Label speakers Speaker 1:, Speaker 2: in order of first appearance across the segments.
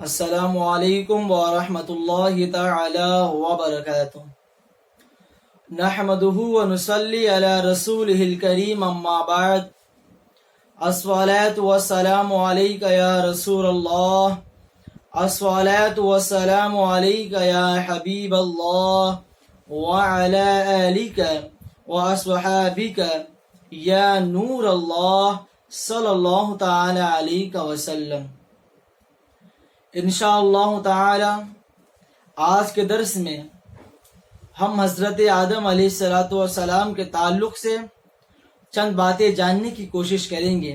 Speaker 1: السلام علیکم ورحمۃ اللہ تعالی وبرکاتہ نحمده ونصلی علی رسولہ الکریم اما بعد الصلاۃ والسلام علیک یا رسول اللہ الصلاۃ والسلام علیک یا حبیب اللہ وعلی آلک واصحابک یا نور اللہ صلی اللہ تعالی علیہ وسلم۔ انشاءاللہ تعالی آج کے درس میں ہم حضرت آدم علیہ السلام کے تعلق سے چند باتیں جاننے کی کوشش کریں گے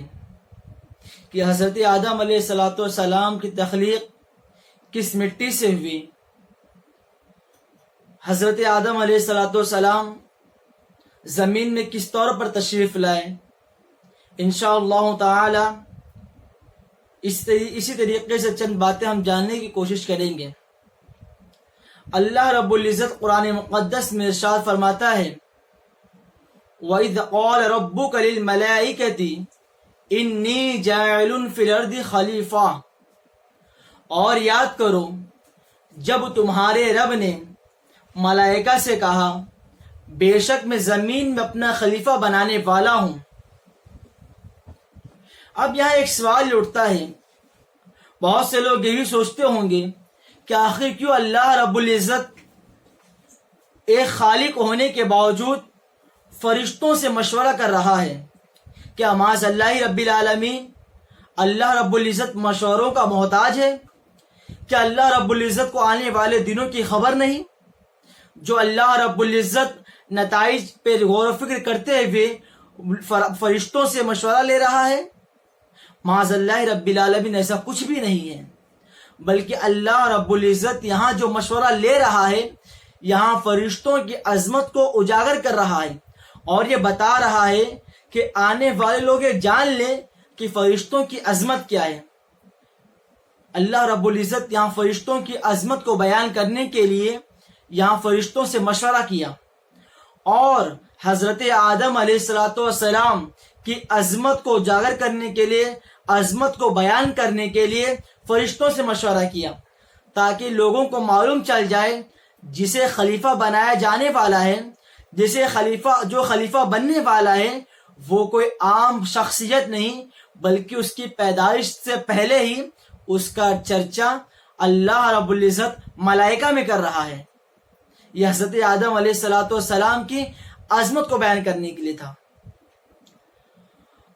Speaker 1: کہ حضرت آدم علیہ السلام کی تخلیق کس مٹی سے ہوئی، حضرت آدم علیہ السلام زمین میں کس طور پر تشریف لائے۔ انشاءاللہ تعالی اسی طریقے سے چند باتیں ہم جاننے کی کوشش کریں گے۔ اللہ رب العزت قرآن مقدس میں ارشاد فرماتا ہے وَإِذْ قَالَ رَبُّكَ لِلْمَلَائِكَةِ إِنِّي جَاعِلٌ فِي الْأَرْضِ خَلِيفَةً، اور یاد کرو جب تمہارے رب نے ملائکہ سے کہا بے شک میں زمین میں اپنا خلیفہ بنانے والا ہوں۔ اب یہاں ایک سوال اٹھتا ہے، بہت سے لوگ یہ بھی سوچتے ہوں گے کہ آخر کیوں اللہ رب العزت ایک خالق ہونے کے باوجود فرشتوں سے مشورہ کر رہا ہے؟ کیا معاذ اللہ رب العالمین اللہ رب العزت مشوروں کا محتاج ہے؟ کیا اللہ رب العزت کو آنے والے دنوں کی خبر نہیں، جو اللہ رب العزت نتائج پہ غور و فکر کرتے ہوئے فرشتوں سے مشورہ لے رہا ہے؟ معاذ اللہ رب العالمین ایسا کچھ بھی نہیں ہے، بلکہ اللہ رب العزت یہاں جو مشورہ لے رہا ہے یہاں فرشتوں کی عظمت کو اجاگر کر رہا ہے، اور یہ بتا رہا ہے کہ آنے والے لوگ یہ جان لیں کہ فرشتوں کی عظمت کیا ہے۔ اللہ رب العزت یہاں فرشتوں کی عظمت کو بیان کرنے کے لیے یہاں فرشتوں سے مشورہ کیا، اور حضرت آدم علیہ السلام کی عظمت کو اجاگر کرنے کے لیے، عظمت کو بیان کرنے کے لیے فرشتوں سے مشورہ کیا، تاکہ لوگوں کو معلوم چل جائے جسے خلیفہ بنایا جانے والا ہے، جو خلیفہ بننے والا ہے وہ کوئی عام شخصیت نہیں، بلکہ اس کی پیدائش سے پہلے ہی اس کا چرچا اللہ رب العزت ملائکہ میں کر رہا ہے۔ یہ حضرت آدم علیہ السلام کی عظمت کو بیان کرنے کے لیے تھا۔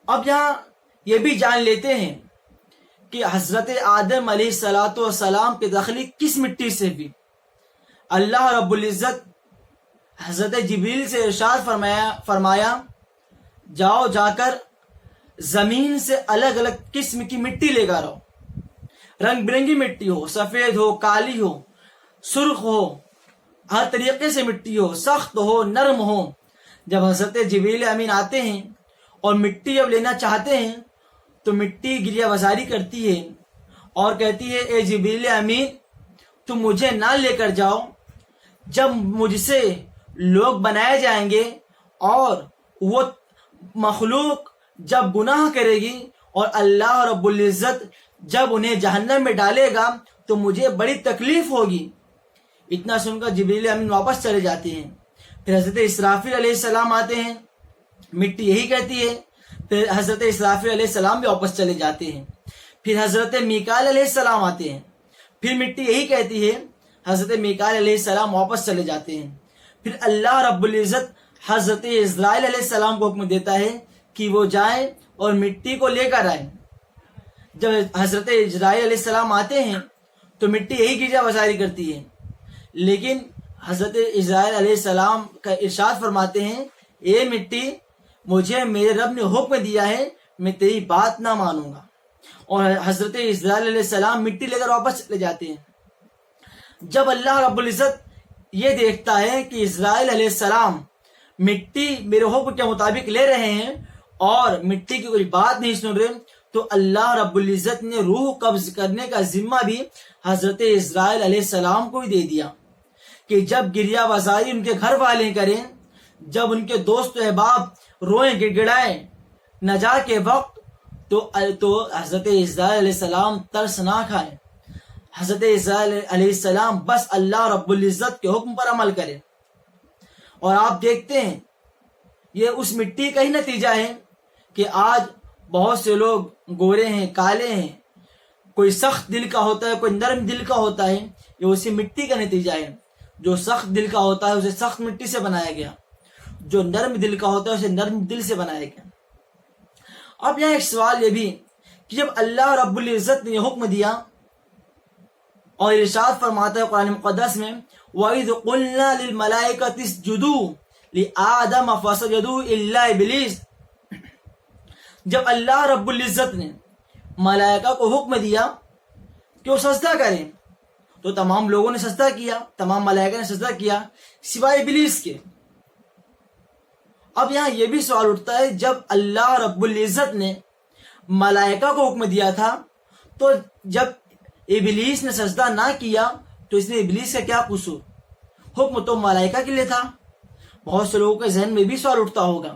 Speaker 1: اب یہاں یہ بھی جان لیتے ہیں کہ حضرت آدم علیہ السلام کی تخلیق کس مٹی سے ہوئی۔ اللہ رب العزت حضرت جبریل سے ارشاد فرمایا جاؤ جا کر زمین سے الگ الگ قسم کی مٹی لے کر آؤ، رنگ برنگی مٹی ہو، سفید ہو، کالی ہو، سرخ ہو، ہر طریقے سے مٹی ہو، سخت ہو، نرم ہو۔ جب حضرت جبریل امین آتے ہیں اور مٹی جب لینا چاہتے ہیں تو مٹی گریہ بازاری کرتی ہے اور کہتی ہے اے جبریل امین تم مجھے نہ لے کر جاؤ، جب مجھ سے لوگ بنائے جائیں گے اور وہ مخلوق جب گناہ کرے گی اور اللہ رب العزت جب انہیں جہنم میں ڈالے گا تو مجھے بڑی تکلیف ہوگی۔ اتنا سن کر جبریل امین واپس چلے جاتے ہیں۔ پھر حضرت اسرافیل علیہ السلام آتے ہیں، مٹی یہی کہتی ہے، پھر حضرت اسرافیل علیہ السلام بھی واپس چلے جاتے ہیں۔ پھر حضرت میکائیل علیہ السلام آتے ہیں، پھر مٹی یہی کہتی ہے، حضرت میکائیل علیہ السلام واپس چلے جاتے ہیں۔ پھر اللہ رب العزت حضرت عزرائیل علیہ السلام کو حکم دیتا ہے کہ وہ جائیں اور مٹی کو لے کر آئیں۔ جب حضرت عزرائیل علیہ السلام آتے ہیں تو مٹی یہی گریہ بازاری کرتی ہے، لیکن حضرت عزرائیل علیہ السلام کا ارشاد فرماتے ہیں اے مٹی مجھے میرے رب نے حکم دیا ہے، میں تیری بات نہ مانوں گا، اور حضرت عزرائیل علیہ السلام مٹی لے کر واپس چلے جاتے ہیں۔ جب اللہ رب العزت یہ دیکھتا ہے کہ عزرائیل علیہ السلام مٹی میرے حکم کے مطابق لے رہے ہیں اور مٹی کی کوئی بات نہیں سن رہے، تو اللہ رب العزت نے روح قبض کرنے کا ذمہ بھی حضرت عزرائیل علیہ السلام کو ہی دے دیا، کہ جب گریہ بازاری ان کے گھر والے کریں، جب ان کے دوست و احباب روئیں گڑ گڑائیں نجا کے وقت، تو حضرت عزرائیل علیہ السلام ترس نہ کھائیں، حضرت عیسیٰ علیہ السلام بس اللہ رب العزت کے حکم پر عمل کرے. اور آپ دیکھتے ہیں یہ اس مٹی کا ہی نتیجہ ہے کہ آج بہت سے لوگ گورے ہیں، کالے ہیں، کوئی سخت دل کا ہوتا ہے، کوئی نرم دل کا ہوتا ہے. یہ اسی مٹی کا نتیجہ ہے. جو سخت دل کا ہوتا ہے اسے سخت مٹی سے بنایا گیا، جو نرم دل کا ہوتا ہے اسے نرم دل سے بنایا گیا. اب یہاں ایک سوال یہ بھی کہ جب اللہ رب العزت نے یہ حکم دیا اور ارشاد فرماتا ہے قرآن مقدس میں وَإِذْ قُلْنَا لِلْمَلَائِكَةِ اسْجُدُوا لِآدَمَ فَسَجَدُوا إِلَّا إِبْلِيسَ، جب اللہ رب العزت نے ملائکہ کو حکم دیا کہ وہ سجدہ کریں تو تمام لوگوں نے سجدہ کیا، تمام ملائکہ نے سجدہ کیا سوائے ابلیس کے. اب یہاں یہ بھی سوال اٹھتا ہے جب اللہ رب العزت نے ملائکہ کو حکم دیا تھا تو جب ابلیس نے سجدہ نہ کیا تو اس نے ابلیس کا کیا قصور؟ حکم تو ملائکہ کے لیے تھا. بہت سے لوگوں کے ذہن میں بھی سوال اٹھتا ہوگا.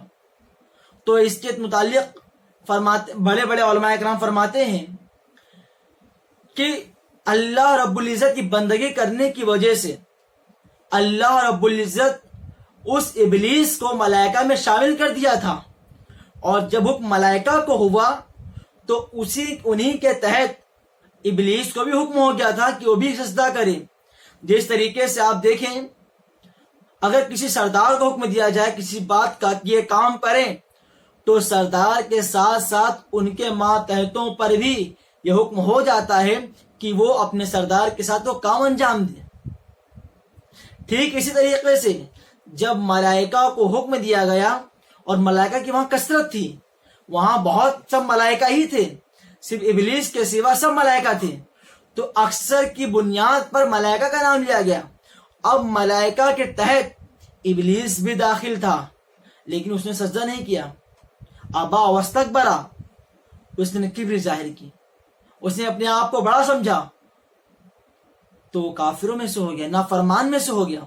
Speaker 1: تو اس کے متعلق بڑے بڑے علماء کرام فرماتے ہیں کہ اللہ رب العزت کی بندگی کرنے کی وجہ سے اللہ رب العزت اس ابلیس کو ملائکہ میں شامل کر دیا تھا، اور جب حکم ملائکہ کو ہوا تو انہی کے تحت ابلیس کو بھی حکم ہو گیا تھا کہ وہ بھی سجدہ کرے. جس طریقے سے آپ دیکھیں اگر کسی سردار کو حکم دیا جائے کسی بات کا کہ یہ کام کریں تو سردار کے ساتھ ساتھ ان کے ماتحتوں پر بھی یہ حکم ہو جاتا ہے کہ وہ اپنے سردار کے ساتھ وہ کام انجام دیں. ٹھیک اسی طریقے سے جب ملائکہ کو حکم دیا گیا اور ملائکہ کی وہاں کثرت تھی، وہاں بہت سب ملائکہ ہی تھے، صرف ابلیس کے سوا سب ملائکہ تھے، تو اکثر کی بنیاد پر ملائکہ کا نام لیا گیا. اب ملائکہ کے تحت ابلیس بھی داخل تھا لیکن اس نے سجدہ نہیں کیا. ابا واستکبرا، اس نے کبر ظاہر کی، اس نے اپنے آپ کو بڑا سمجھا تو وہ کافروں میں سے ہو گیا، نافرمان میں سے ہو گیا.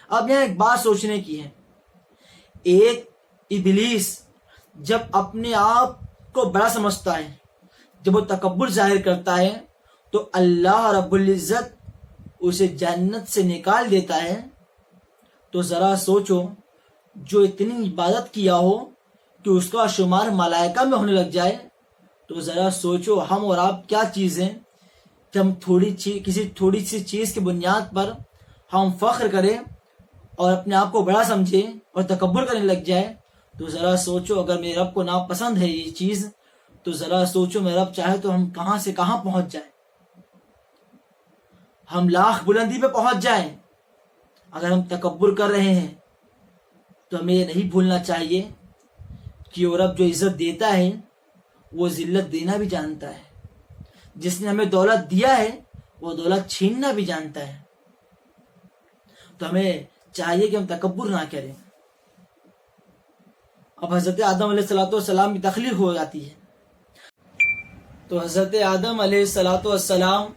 Speaker 1: اب یہاں ایک بات سوچنے کی ہے، ایک ابلیس جب اپنے آپ کو بڑا سمجھتا ہے، جب وہ تکبر ظاہر کرتا ہے تو اللہ رب العزت اسے جنت سے نکال دیتا ہے. تو ذرا سوچو جو اتنی عبادت کیا ہو کہ اس کا شمار ملائکہ میں ہونے لگ جائے، تو ذرا سوچو ہم اور آپ کیا چیز ہیں کہ ہم کسی تھوڑی سی چیز کی بنیاد پر ہم فخر کریں اور اپنے آپ کو بڑا سمجھیں اور تکبر کرنے لگ جائے. تو ذرا سوچو اگر میرے رب کو ناپسند ہے یہ چیز تو ذرا سوچو میرا رب چاہے تو ہم کہاں سے کہاں پہنچ جائیں، ہم لاکھ بلندی پہ پہنچ جائیں. اگر ہم تکبر کر رہے ہیں تو ہمیں یہ نہیں بھولنا چاہیے کہ وہ رب جو عزت دیتا ہے وہ ذلت دینا بھی جانتا ہے. جس نے ہمیں دولت دیا ہے وہ دولت چھیننا بھی جانتا ہے. تو ہمیں چاہیے کہ ہم تکبر نہ کریں. اب حضرت آدم علیہ السلام کی تخلیق ہو جاتی ہے تو حضرت آدم علیہ السلام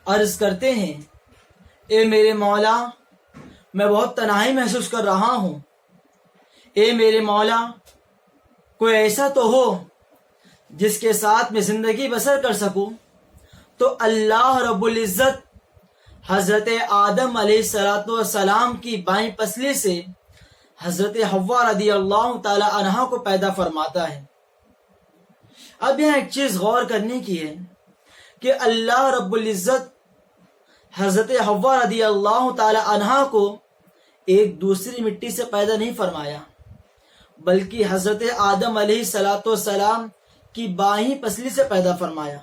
Speaker 1: عرض کرتے ہیں اے میرے مولا میں بہت تنہائی محسوس کر رہا ہوں. اے میرے مولا کوئی ایسا تو ہو جس کے ساتھ میں زندگی بسر کر سکوں. تو اللہ رب العزت حضرت آدم علیہ السلام کی بائیں پسلی سے حضرت حوا رضی اللہ تعالی عنہا کو پیدا فرماتا ہے. اب یہاں ایک چیز غور کرنے کی ہے کہ اللہ رب العزت حضرت حوا رضی اللہ تعالی عنہا کو ایک دوسری مٹی سے پیدا نہیں فرمایا بلکہ حضرت آدم علیہ السلام کی بائیں پسلی سے پیدا فرمایا.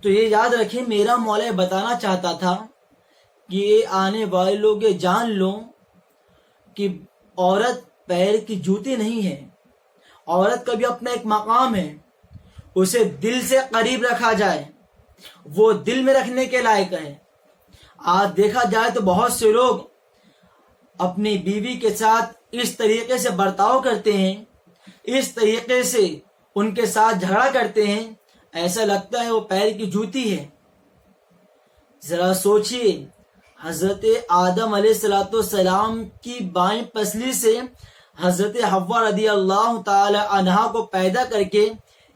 Speaker 1: تو یہ یاد رکھیں میرا مولا بتانا چاہتا تھا کہ یہ آنے والے لوگ یہ جان لو کہ عورت پیر کی جوتی نہیں ہے. عورت کا بھی اپنا ایک مقام ہے، اسے دل سے قریب رکھا جائے، وہ دل میں رکھنے کے لائق ہے. آج دیکھا جائے تو بہت سے لوگ اپنی بیوی کے ساتھ اس طریقے سے برتاؤ کرتے ہیں، اس طریقے سے ان کے ساتھ جھگڑا کرتے ہیں، ایسا لگتا ہے وہ پیر کی جوتی ہے. ذرا سوچئے حضرت آدم علیہ السلام کی بائیں پسلی سے حضرت حوا رضی اللہ تعالی عنہا کو پیدا کر کے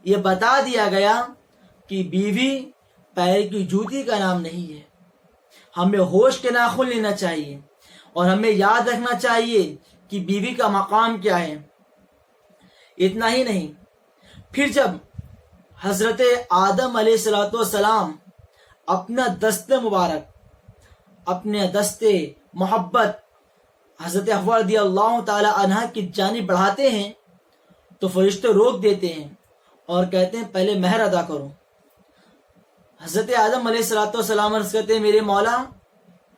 Speaker 1: یہ بتا دیا گیا کہ بیوی پیر کی جوتی کا نام نہیں ہے۔ ہمیں ہوش کے ناخن لینا چاہیے اور ہمیں یاد رکھنا چاہیے کہ بیوی کا مقام کیا ہے۔ اتنا ہی نہیں، پھر جب حضرت آدم علیہ السلام اپنا دست مبارک، اپنے دست محبت حضرت حوا رضی اللہ تعالی عنہ کی جانب بڑھاتے ہیں تو فرشتے روک دیتے ہیں اور کہتے ہیں پہلے مہر ادا کرو۔ حضرت آدم علیہ السلام عرض کرتے ہیں میرے مولا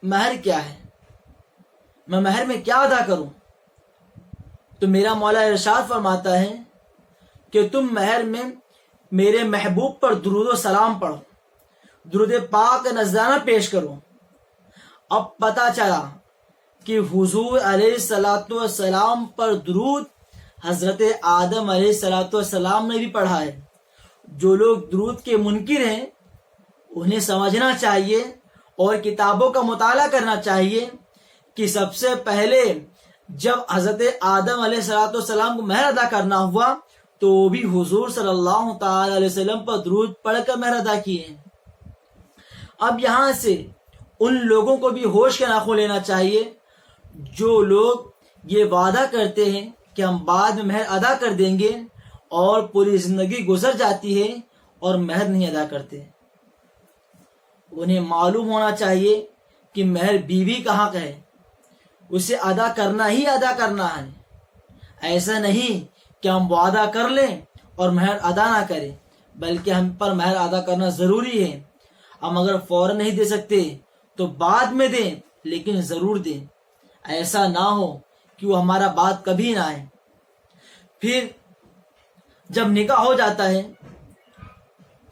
Speaker 1: مہر کیا ہے، میں مہر میں کیا ادا کروں؟ تو میرا مولا ارشاد فرماتا ہے کہ تم مہر میں میرے محبوب پر درود و سلام پڑھو، درود پاک نذرانہ پیش کرو۔ اب پتہ چلا کہ حضور علیہ السلام پر درود حضرت آدم علیہ السلام نے بھی پڑھا ہے۔ جو لوگ درود کے منکر ہیں انہیں سمجھنا چاہیے اور کتابوں کا مطالعہ کرنا چاہیے کہ سب سے پہلے جب حضرت آدم علیہ السلام کو مہر ادا کرنا ہوا تو وہ بھی حضور صلی اللہ تعالی علیہ وسلم پر درود پڑھ کر مہر ادا کیے ہیں۔ اب یہاں سے ان لوگوں کو بھی ہوش کے ناخن لینا چاہیے جو لوگ یہ وعدہ کرتے ہیں کہ ہم بعد میں مہر ادا کر دیں گے اور پوری زندگی گزر جاتی ہے اور مہر نہیں ادا کرتے۔ انہیں معلوم ہونا چاہیے کہ مہر بیوی کا حق ہے، اسے ادا کرنا ہی ادا کرنا ہے۔ ایسا نہیں کہ ہم وعدہ کر لیں اور مہر ادا نہ کریں، بلکہ ہم پر مہر ادا کرنا ضروری ہے۔ ہم اگر فوراً نہیں دے سکتے تو بعد میں دیں، لیکن ضرور دیں۔ ایسا نہ ہو کہ وہ ہمارا بات کبھی نہ آئے۔ پھر جب نکاح ہو جاتا ہے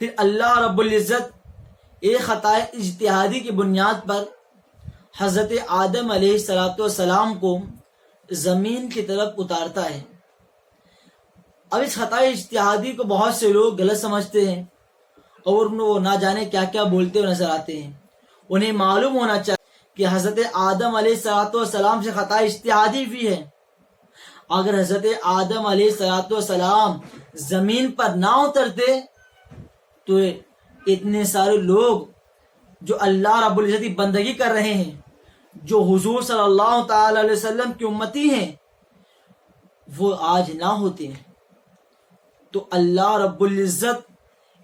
Speaker 1: پھر اللہ رب العزت ایک خطائے اجتہادی کی بنیاد پر حضرت آدم علیہ السلام کو زمین کی طرف اتارتا ہے۔ اب اس خطائے اجتہادی کو بہت سے لوگ غلط سمجھتے ہیں اور وہ نہ جانے کیا کیا بولتے ہوئے نظر آتے ہیں۔ انہیں معلوم ہونا چاہیے کہ حضرت آدم علیہ السلام سے خطائے اجتہادی بھی ہے۔ اگر حضرت آدم علیہ السلام زمین پر نہ اترتے تو اتنے سارے لوگ جو اللہ رب العزت کی بندگی کر رہے ہیں، جو حضور صلی اللہ تعالی علیہ وسلم کی امتی ہیں، وہ آج نہ ہوتے ہیں۔ تو اللہ رب العزت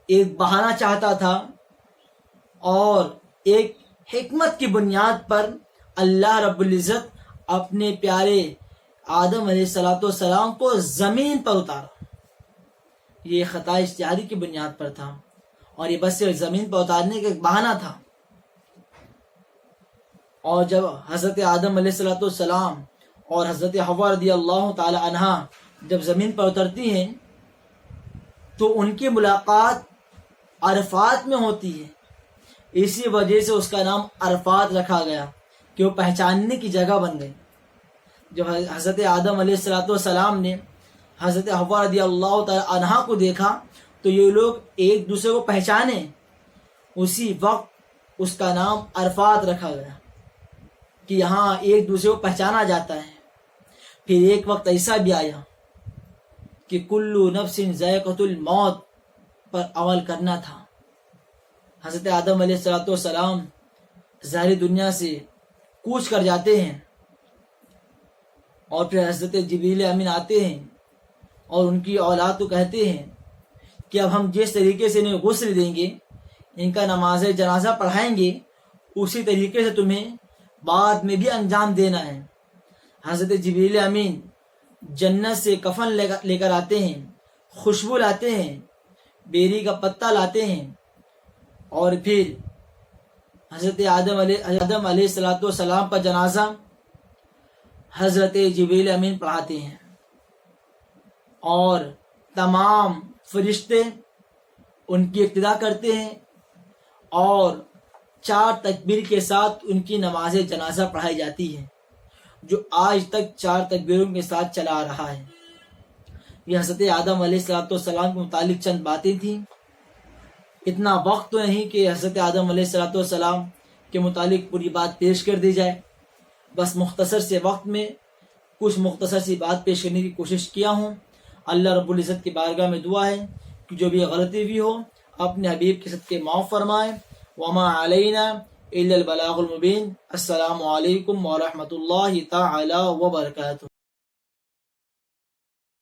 Speaker 1: ایک بہانہ چاہتا تھا اور ایک حکمت کی بنیاد پر اللہ رب العزت اپنے پیارے آدم علیہ السلام کو زمین پر اتارا۔ یہ خطا اجتہادی کی بنیاد پر تھا اور یہ بس صرف زمین پر اتارنے کا ایک بہانہ تھا۔ اور جب حضرت آدم علیہ السلام اور حضرت حوا رضی اللہ تعالی عنہا جب زمین پر اترتی ہیں تو ان کی ملاقات عرفات میں ہوتی ہے۔ اسی وجہ سے اس کا نام عرفات رکھا گیا کہ وہ پہچاننے کی جگہ بن گئی۔ جب حضرت آدم علیہ السلام نے حضرت حوا رضی اللہ تعالی عنہا کو دیکھا تو یہ لوگ ایک دوسرے کو پہچانے، اسی وقت اس کا نام عرفات رکھا گیا کہ یہاں ایک دوسرے کو پہچانا جاتا ہے۔ پھر ایک وقت ایسا بھی آیا کہ کلو نفس ذائقۃ الموت پر عمل کرنا تھا۔ حضرت آدم علیہ السلام ظاہری دنیا سے کوچ کر جاتے ہیں اور پھر حضرت جبریل امین آتے ہیں اور ان کی اولاد کو کہتے ہیں کہ اب ہم جس طریقے سے انہیں غسل دیں گے، ان کا نماز جنازہ پڑھائیں گے، اسی طریقے سے تمہیں بعد میں بھی انجام دینا ہے۔ حضرت جبریل امین جنت سے کفن لے کر آتے ہیں، خوشبو لاتے ہیں، بیری کا پتہ لاتے ہیں اور پھر حضرت آدم علیہ السلام کا جنازہ حضرت جبریل امین پڑھاتے ہیں اور تمام فرشتے ان کی اقتدا کرتے ہیں اور 4 تکبیر کے ساتھ ان کی نماز جنازہ پڑھائی جاتی ہے، جو آج تک 4 تکبیروں کے ساتھ چلا آ رہا ہے۔ یہ حضرت آدم علیہ السلام کے متعلق چند باتیں تھیں۔ اتنا وقت تو نہیں کہ حضرت آدم علیہ السلام کے متعلق پوری بات پیش کر دی جائے، بس مختصر سے وقت میں کچھ مختصر سی بات پیش کرنے کی کوشش کیا ہوں۔ اللہ رب العزت کی بارگاہ میں دعا ہے کہ جو بھی غلطی بھی ہو اپنے حبیب کے صدقے معاف فرمائے. وما علینا الا البلاغ المبین. السلام علیکم ورحمۃ اللہ تعالی وبرکاتہ.